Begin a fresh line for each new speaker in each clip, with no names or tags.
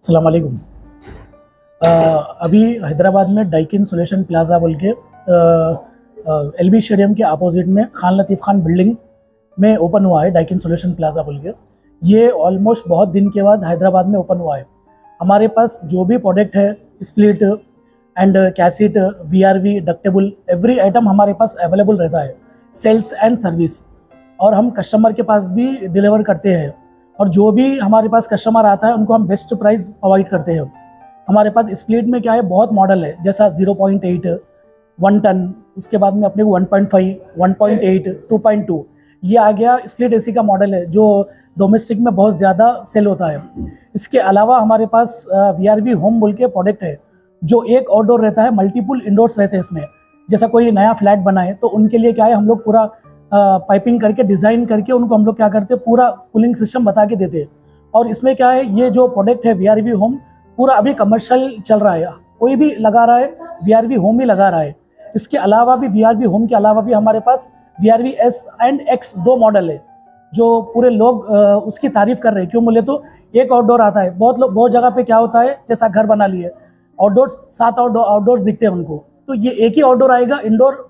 अस्सलाम वालेकुम। अभी हैदराबाद में डाइकिन सोल्यूशन प्लाजा बोल के एलबी स्टेडियम के अपोजिट में खान लतीफ़ खान बिल्डिंग में ओपन हुआ है डाइकिन सोल्यूशन प्लाजा बोल के। ये ऑलमोस्ट बहुत दिन के बाद हैदराबाद में ओपन हुआ है। हमारे पास जो भी प्रोडक्ट है split and cassette VRV ductable every item हमारे पास अवेलेबल रहता है, सेल्स एंड सर्विस, और हम कस्टमर के पास भी डिलीवर करते हैं। और जो भी हमारे पास कस्टमर आता है उनको हम बेस्ट प्राइस प्रोवाइड करते हैं। हमारे पास स्प्लिट में क्या है, बहुत मॉडल है, जैसा 0.8 1 टन, उसके बाद में अपने को 1.5 1.8 2.2 ये आ गया। स्प्लिट एसी का मॉडल है जो डोमेस्टिक में बहुत ज़्यादा सेल होता है। इसके अलावा हमारे पास वीआरवी होम बोल के प्रोडक्ट है जो एक आउटडोर रहता है, मल्टीपल इंडोर्स रहते हैं इसमें। जैसा कोई नया फ्लैट बनाए तो उनके लिए क्या है, हम लोग पूरा पाइपिंग करके डिज़ाइन करके उनको हम लोग क्या करते हैं, पूरा कूलिंग सिस्टम बता के देते हैं। और इसमें क्या है, ये जो प्रोडक्ट है वीआरवी होम पूरा अभी कमर्शियल चल रहा है, कोई भी लगा रहा है, वीआरवी होम ही लगा रहा है। इसके अलावा भी वीआरवी होम के अलावा भी हमारे पास VRV S and X 2 model है जो पूरे लोग उसकी तारीफ कर रहे हैं। क्यों बोले तो एक आउटडोर आता है, बहुत जगह पे क्या होता है, जैसा घर बना लिए आउटडोर्स 7 आउटडोर्स दिखते हैं उनको, तो ये एक ही आउटडोर आएगा, इंडोर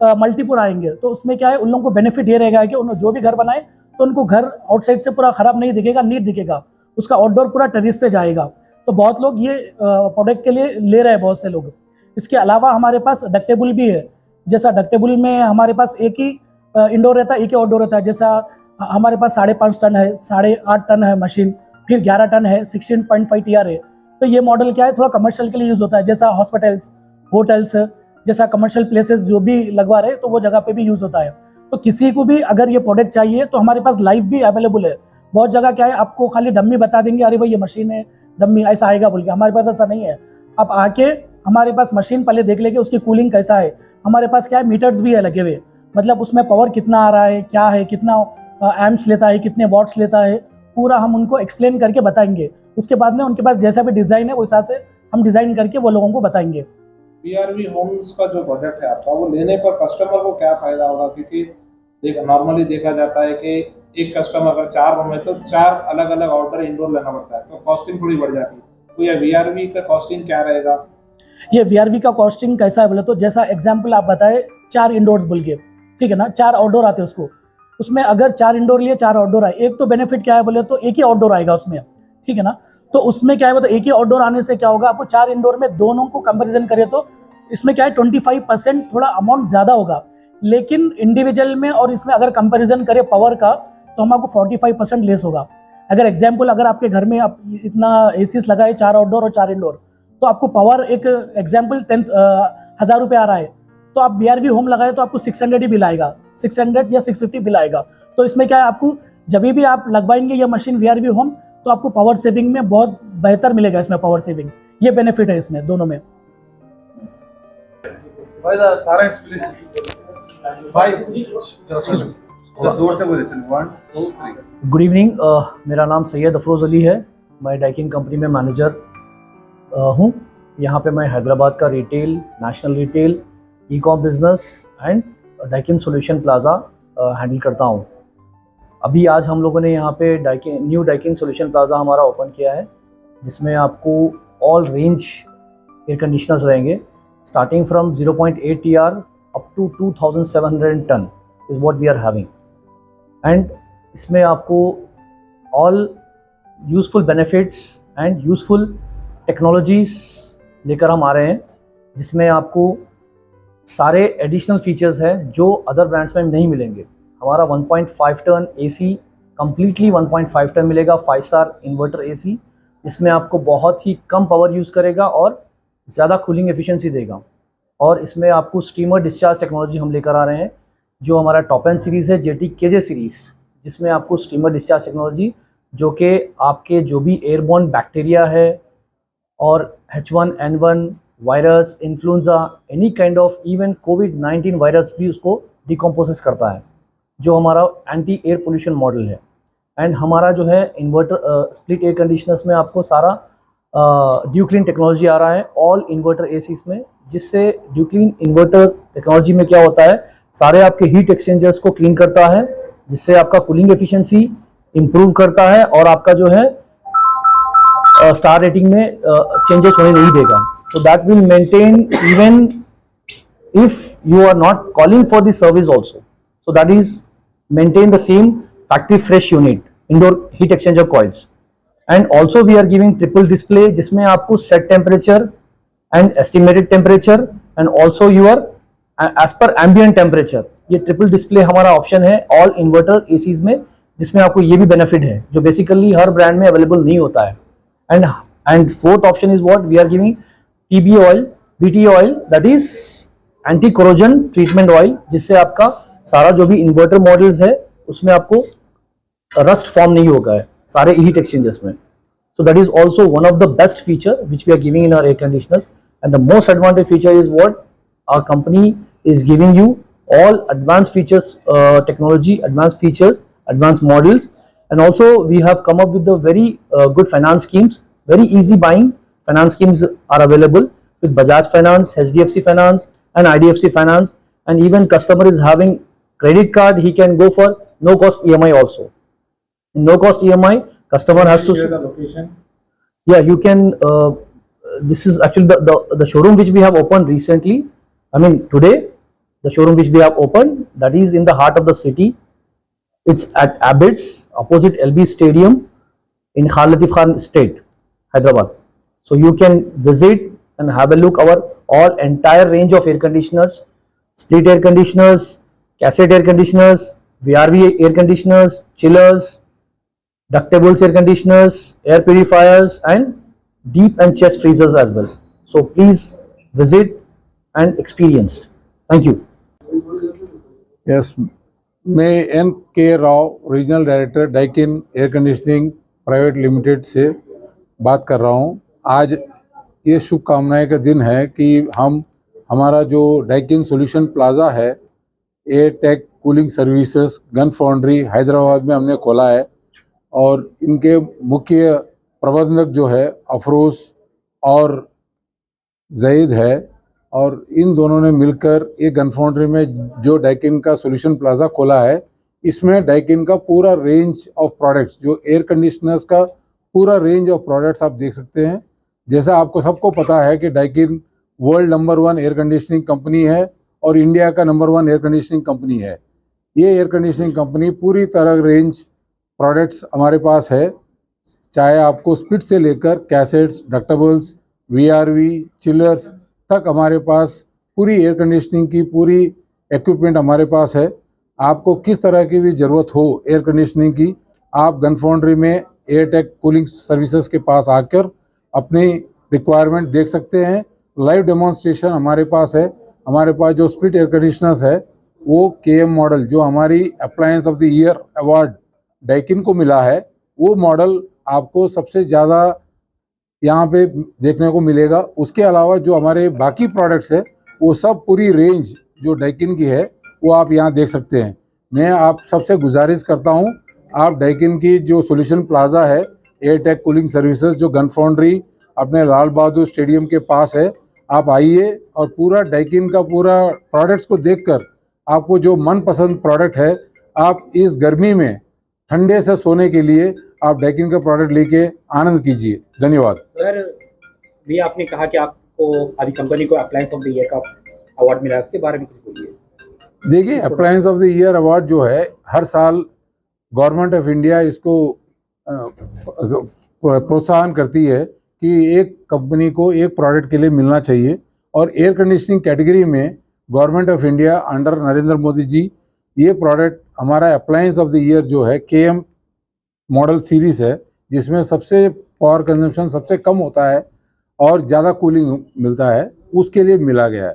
मल्टीपुल आएंगे। तो उसमें क्या है, उन लोगों को बेनिफिट ये रहेगा कि उन्होंने जो भी घर बनाए तो उनको घर आउटसाइड से पूरा ख़राब नहीं दिखेगा, नीट दिखेगा, उसका आउटडोर पूरा टेरेस पे जाएगा। तो बहुत लोग ये प्रोडक्ट के लिए ले रहे हैं, बहुत से लोग। इसके अलावा हमारे पास डक्टेबल भी है, जैसा डक्टेबल में हमारे पास एक ही इंडोर रहता है, एक ही आउटडोर रहता है। जैसा हमारे पास 5.5 टन है, 8.5 टन है मशीन, फिर 11 टन है, 16.5 TR है। तो ये मॉडल क्या है, थोड़ा कमर्शियल के लिए यूज़ होता है, जैसा हॉस्पिटल्स, होटल्स, जैसा कमर्शियल प्लेसेस जो भी लगवा रहे हैं तो वो जगह पे भी यूज़ होता है। तो किसी को भी अगर ये प्रोडक्ट चाहिए तो हमारे पास लाइव भी अवेलेबल है। बहुत जगह क्या है, आपको खाली डम्मी बता देंगे, अरे भाई ये मशीन है, डम्मी ऐसा आएगा बोल के। हमारे पास ऐसा नहीं है। आप आके हमारे पास मशीन पहले देख लेंगे उसकी कूलिंग कैसा है। हमारे पास क्या है, मीटर्स भी है लगे हुए, मतलब उसमें पावर कितना आ रहा है, क्या है, कितना एम्प्स लेता है, कितने वॉट्स लेता है, पूरा हम उनको एक्सप्लेन करके बताएंगे। उसके बाद में उनके पास जैसा भी डिज़ाइन है वो हिसाब से हम डिज़ाइन करके वो लोगों को बताएंगे।
वीआरवी होम्स का जो प्रोजेक्ट है आपका, वो लेने पर कस्टमर को क्या फायदा होगा? क्योंकि नॉर्मली देखा जाता है कि एक कस्टमर अगर 4 रूम है तो 4 अलग अलग आउटडोर इंडोर लेना पड़ता है, तो कॉस्टिंग थोड़ी बढ़ जाती है। तो ये वीआरवी का कॉस्टिंग क्या रहेगा?
ये वीआरवी का कॉस्टिंग कैसा है बोले तो, जैसा एग्जाम्पल आप बताए 4 इंडोर्स बोल के, ठीक है ना, 4 आउटडोर आते हैं उसको। उसमें अगर 4 इंडोर लिए 4 आउटडोर आए, एक तो बेनिफिट क्या है बोले तो एक ही आउटडोर आएगा उसमें, ठीक है ना। तो उसमें क्या है, तो एक ही आउटडोर आने से क्या होगा, आपको 4 इंडोर में दोनों को कंपेरिजन करें तो इसमें क्या है 25% थोड़ा अमाउंट ज़्यादा होगा। लेकिन इंडिविजुअल में और इसमें अगर कंपैरिजन करें पावर का तो हमको 45% लेस होगा। अगर एग्जाम्पल, अगर आपके घर में आप इतना एसीस लगाए 4 आउटडोर और 4 इंडोर, तो आपको पावर एक एग्जाम्पल 10,000 रुपये आ रहा है, तो आप वीआरवी होम लगाए तो आपको 600 ही बिल आएगा, 600 या 650 बिल आएगा। तो इसमें क्या है, आपको जब भी आप लगवाएंगे ये मशीन वीआरवी होम तो आपको पावर सेविंग में बहुत बेहतर मिलेगा, इसमें पावर सेविंग, ये बेनिफिट है इसमें दोनों में।
भाई सारा प्लीज भाई जोर से बोले, 1 2 3।
गुड इवनिंग, मेरा नाम सैयद अफरोज़ अली है। मैं डाइकिन कंपनी में मैनेजर हूँ। यहाँ पे मैं हैदराबाद का retail, national retail, e com business and Daikin solution plaza handle करता हूँ। अभी आज हम लोगों ने यहाँ पे न्यू डाइकिन सोल्यूशन प्लाज़ा हमारा ओपन किया है, जिसमें आपको ऑल रेंज एयर कंडीशनर्स रहेंगे, starting from 0.8 TR up to 2700 ton is what we are having, and इसमें आपको all useful benefits and useful technologies लेकर हम आ रहे हैं, जिसमें आपको सारे एडिशनल फीचर्स हैं जो अदर ब्रांड्स में नहीं मिलेंगे। हमारा 1.5 टन AC कम्प्लीटली 1.5 टन मिलेगा, 5 स्टार इन्वर्टर AC, जिसमें आपको बहुत ही कम पावर यूज़ करेगा और ज़्यादा कूलिंग एफिशिएंसी देगा। और इसमें आपको स्टीमर डिस्चार्ज टेक्नोलॉजी हम लेकर आ रहे हैं, जो हमारा टॉप एंड सीरीज़ है, JT KJ सीरीज़, जिसमें आपको स्टीमर डिस्चार्ज टेक्नोलॉजी, जो कि आपके जो भी एयरबॉर्न बैक्टीरिया है और H1N1 virus, influenza, any kind of even COVID-19 virus भी उसको डिकम्पोज करता है, जो हमारा एंटी एयर पोल्यूशन मॉडल है। एंड हमारा जो है इन्वर्टर स्प्लिट एयर कंडीशनर्स में आपको सारा ड्यूक्लीन टेक्नोलॉजी आ रहा है ऑल इन्वर्टर एसीज में, जिससे ड्यूक्लीन इन्वर्टर टेक्नोलॉजी में क्या होता है, सारे आपके हीट एक्सचेंजर्स को क्लीन करता है, जिससे आपका कूलिंग एफिशिएंसी इंप्रूव करता है और आपका जो है स्टार रेटिंग में चेंजेस होने नहीं देगा. So that will maintain even if you are not calling for the service also. So that is maintain the same factory fresh unit, indoor heat exchanger coils. And also we are giving triple display जिसमें आपको set temperature and estimated temperature and also your as per ambient temperature, ये triple display हमारा option है all inverter ACs में, जिसमें आपको ये भी बेनिफिट है जो बेसिकली हर ब्रांड में अवेलेबल नहीं होता है. And fourth option is what we are giving TB oil, BT oil, that is anti corrosion treatment oil, जिससे आपका सारा जो भी इन्वर्टर मॉडल्स है उसमें आपको रस्ट फॉर्म नहीं होगा है सारे हीट एक्सचेंजर्स में. So that is also one of the best feature which we are giving in our air conditioners. And the most advantage feature is what our company is giving you all advanced features, technology, advanced features, advanced models. And also we have come up with the very good finance schemes, very easy buying finance schemes are available with Bajaj Finance, HDFC Finance and IDFC Finance. And even customer is having credit card, he can go for no cost EMI also. In no cost EMI, customer has to
share the location.
Yeah, you can this is actually the showroom which we have opened recently, I mean today, the showroom which we have opened, that is in the heart of the city. It's at Abbott's opposite LB Stadium in Khan Latif Khan Estate, Hyderabad. So you can visit and have a look our all entire range of air conditioners, split air conditioners, cassette air conditioners, VRV air conditioners, chillers, ductable air conditioners, air purifiers and deep and chest freezers as well. So please visit and experience. Thank you.
Yes, मैं N के Rao, regional director Daikin air conditioning private limited से बात कर रहा हूं. आज ये शुभकामनाएं का दिन है कि हमारा जो डाइकिन सॉल्यूशन प्लाज़ा है, एयर टेक कूलिंग सर्विसेज गन फाउंड्री हैदराबाद में हमने खोला है. और इनके मुख्य प्रबंधक जो है अफरोज़ और जईद है, और इन दोनों ने मिलकर एक गन फाउंड्री में जो डाइकिन का सॉल्यूशन प्लाज़ा खोला है, इसमें डाइकिन का पूरा रेंज ऑफ प्रोडक्ट्स, जो एयर कंडीशनर्स का पूरा रेंज ऑफ प्रोडक्ट्स आप देख सकते हैं. जैसा आपको सबको पता है कि Daikin world number 1 air conditioning company है और इंडिया का नंबर 1 एयर कंडीशनिंग कंपनी है. ये एयर कंडीशनिंग कंपनी पूरी तरह रेंज प्रोडक्ट्स हमारे पास है, चाहे आपको स्प्लिट से लेकर कैसेट्स, डक्टेबल्स, वीआरवी, चिलर्स तक हमारे पास पूरी एयर कंडीशनिंग की पूरी इक्विपमेंट हमारे पास है. आपको किस तरह की भी ज़रूरत हो एयर कंडीशनिंग की, आप गन फाउंड्री में एयरटेक कूलिंग सर्विसेज के पास आकर अपनी रिक्वायरमेंट देख सकते हैं. लाइव डेमोन्स्ट्रेशन हमारे पास है. हमारे पास जो स्प्लिट एयर कंडीशनर्स है वो केएम मॉडल, जो हमारी appliance of the year award Daikin को मिला है, वो मॉडल आपको सबसे ज़्यादा यहाँ पे देखने को मिलेगा. उसके अलावा जो हमारे बाकी प्रोडक्ट्स है वो सब पूरी रेंज जो डाइकिन की है वो आप यहाँ देख सकते हैं. मैं आप सबसे गुजारिश करता हूँ, आप डाइकिन की जो सॉल्यूशन प्लाज़ा है एयरटेक कूलिंग सर्विसेज जो गन फाउंड्री अपने लाल बहादुर स्टेडियम के पास है, आप आइए और पूरा डाइकिन का पूरा प्रोडक्ट्स को देखकर आपको जो मनपसंद प्रोडक्ट है, आप इस गर्मी में ठंडे से सोने के लिए आप डाइकिन का प्रोडक्ट लेके आनंद कीजिए. धन्यवाद.
सर, भी आपने कहा कि आपको अभी कंपनी को अप्लायंस ऑफ द ईयर का अवार्ड मिला है, उसके बारे में कुछ बोलिए.
देखिए, appliance of the year award जो है हर साल गवर्नमेंट ऑफ इंडिया इसको प्रोत्साहन करती है कि एक कंपनी को एक प्रोडक्ट के लिए मिलना चाहिए. और एयर कंडीशनिंग कैटेगरी में government of India under Narendra Modi ji ये प्रोडक्ट हमारा अप्लायंस ऑफ द ईयर जो है केएम मॉडल सीरीज है, जिसमें सबसे पावर कंजम्पशन सबसे कम होता है और ज़्यादा कूलिंग मिलता है, उसके लिए मिला गया है.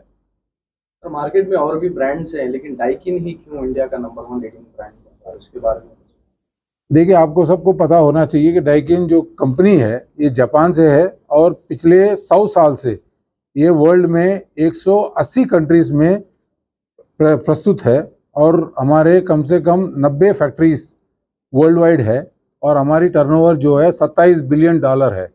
तो मार्केट में और भी ब्रांड्स हैं, लेकिन डाइकिन ही क्यों इंडिया का नंबर 1 लीडिंग ब्रांड है, उसके बारे में?
देखिए, आपको सबको पता होना चाहिए कि डाइकिन जो कंपनी है ये जापान से है और पिछले 100 साल से ये वर्ल्ड में 180 कंट्रीज़ में प्रस्तुत है. और हमारे कम से कम 90 फैक्ट्रीज वर्ल्ड वाइड है और हमारी टर्नओवर जो है $27 बिलियन है.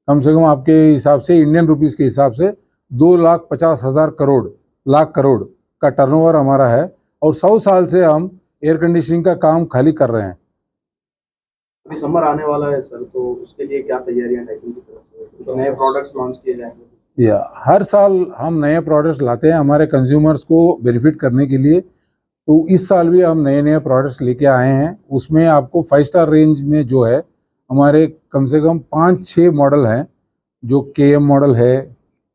कम से कम आपके हिसाब से इंडियन रुपीस के हिसाब से 2,50,000 लाख करोड़ का टर्नओवर हमारा है. और 100 साल से हम एयर कंडीशनिंग का काम खाली कर रहे हैं.
अभी समर आने वाला है सर, तो उसके लिए क्या तैयारियां डाइकिन की तरफ से, कुछ नए प्रोडक्ट्स लॉन्च किए जाएंगे?
या हर साल हम नए प्रोडक्ट्स लाते हैं हमारे कंज्यूमर्स को बेनिफिट करने के लिए। तो इस साल भी हम नए नए प्रोडक्ट्स लेके आए हैं। उसमें आपको 5 स्टार रेंज में जो है हमारे कम से कम 5-6 मॉडल हैं, जो KM मॉडल है,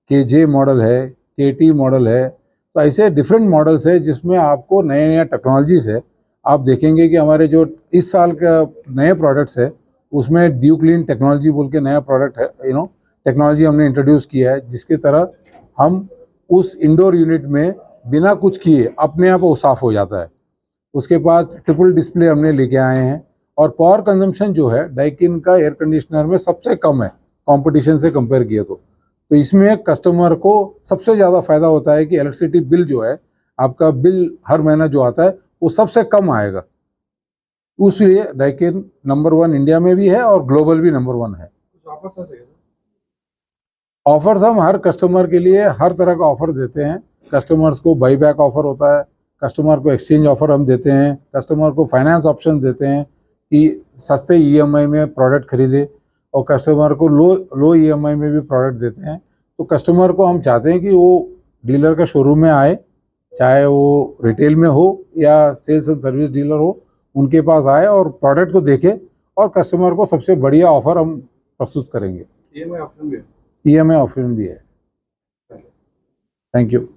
KJ मॉडल है, KT मॉडल है। तो ऐसे डिफरेंट मॉडल्स है जिसमें आपको नए नए टेक्नोलॉजीज है। आप देखेंगे कि हमारे जो इस साल का नए प्रोडक्ट्स है उसमें ड्यू क्लीन टेक्नोलॉजी बोल के नया प्रोडक्ट है, टेक्नोलॉजी हमने इंट्रोड्यूस किया है, जिसकी तरह हम उस इंडोर यूनिट में बिना कुछ किए अपने आप वो साफ़ हो जाता है। उसके बाद ट्रिपल डिस्प्ले हमने लेके आए हैं। और पावर कंजम्पशन जो है डाइकिन का एयर कंडीशनर में सबसे कम है कंपटीशन से कंपेयर किए तो इसमें कस्टमर को सबसे ज़्यादा फ़ायदा होता है कि इलेक्ट्रिसिटी बिल जो है आपका बिल हर महीना जो आता है वो सबसे कम आएगा। उसलिए डाइकिन नंबर 1 इंडिया में भी है और ग्लोबल भी नंबर 1 है। ऑफर्स हम हर कस्टमर के लिए हर तरह का ऑफर देते हैं। कस्टमर्स को बाई बैक ऑफर होता है, कस्टमर को एक्सचेंज ऑफर हम देते हैं, कस्टमर को फाइनेंस ऑप्शन देते हैं कि सस्ते EMI में प्रोडक्ट खरीदे, और कस्टमर को लो EMI में भी प्रोडक्ट देते हैं। तो कस्टमर को हम चाहते हैं कि वो डीलर का शोरूम में आए, चाहे वो रिटेल में हो या सेल्स एंड सर्विस डीलर हो, उनके पास आए और प्रोडक्ट को देखे, और कस्टमर को सबसे बढ़िया ऑफर हम प्रस्तुत करेंगे। EMI ऑप्शन भी है। Thank you.